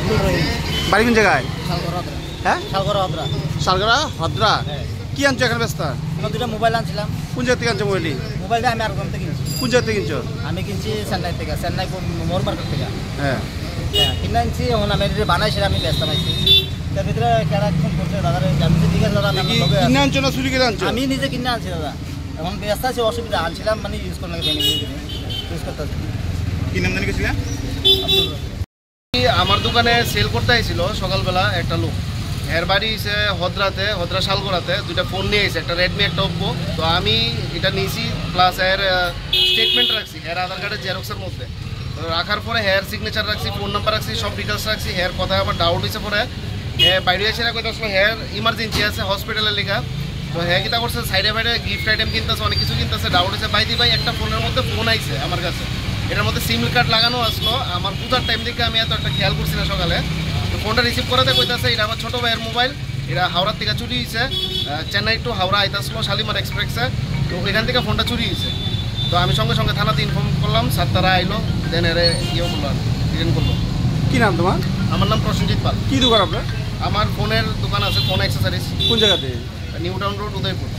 আব্দুল রহিম। বাড়ি কোন জায়গায়? শালগড়া হদ্রা। হ্যাঁ, শালগড়া হদ্রা। শালগড়া হদ্রা। হ্যাঁ। কি আনছো এখানে ব্যস্ত? আমার দুটো মোবাইল আনছিলাম। কোন জায়গা থেকে আনছো মোবাইলটি? মোবাইলটা আমি আরগম থেকে কিনছি। কোন জায়গা থেকে কিনছো? আমি কিনছি চেন্নাই থেকে, চেন্নাই মোর মার্কেট থেকে। হ্যাঁ হ্যাঁ, কিনে আনছি। এখন আমি এটা বানাইছি, আমি ব্যস্ত পাইছি। তার ভিতরে কেরা ফোন করছে দাদা, আমি ঠিক আছে দাদা, আমি লগে কিনে আনছো না চুরি করে আনছো? আমি নিজে কিনে আনছি দাদা। এখন ব্যস্ত আছে, অসুবিধা। আনছিলাম মানে ইউজ করার লাগে, ইউজ করতে আছি। কি নাম জানি গেছিলেন? আব্দুল রহিম। আমার দোকানে সেল করতে আইছিল সকালবেলা একটা লোক। এর বাড়ি এসে হদ্রাতে, হদ্রা শালগড়াতে দুইটা ফোন নিয়ে এসে, একটা রেডমি একটা ওপ্পো। তো আমি এটা নিয়েছি, প্লাস এর স্টেটমেন্ট রাখছি, হের আধার কার্ডের জেরক্সের মধ্যে। তো রাখার পরে হেয়ার সিগনেচার রাখছি, ফোন নাম্বার রাখছি, সব ডিটেলস রাখছি। হেয়ার কথা আমার ডাউট হয়েছে পরে বাইরে এসে রাখবে, আসলে হেয়ার ইমার্জেন্সি আছে হসপিটালের লেখা। তো হ্যাঁ কিতা করছে, সাইডে বাইরে গিফট আইটেম কিনতেছে, অনেক কিছু কিনতেছে। ডাউট হয়েছে বাইদি ভাই একটা ফোনের মধ্যে ফোন আইছে আমার কাছে, এটার মধ্যে সিম কার্ড লাগানো আসলো। আমার পূজার টাইম থেকে আমি এত একটা খেয়াল করছি না সকালে। তো ফোনটা রিসিভ করাতে কইতাছে এটা আমার ছোটো ভাইয়ের মোবাইল, এটা হাওড়ার থেকে চুরি হয়েছে। চেন্নাই টু হাওড়া আইতাসলো শালিমার এক্সপ্রেসে, তো এখান থেকে ফোনটা চুরি হয়েছে। তো আমি সঙ্গে সঙ্গে থানাতে ইনফর্ম করলাম, স্যার তারা আইলো, দেন এর ইয়ে করলো, ডিটেন করলো। কি নাম তোমার? আমার নাম প্রসেনজিৎ পাল। কি দোকান আপনার? আমার ফোনের দোকান আছে, ফোন অ্যাক্সেসরিজ। কোন জায়গাতে? New town road, Udaipur.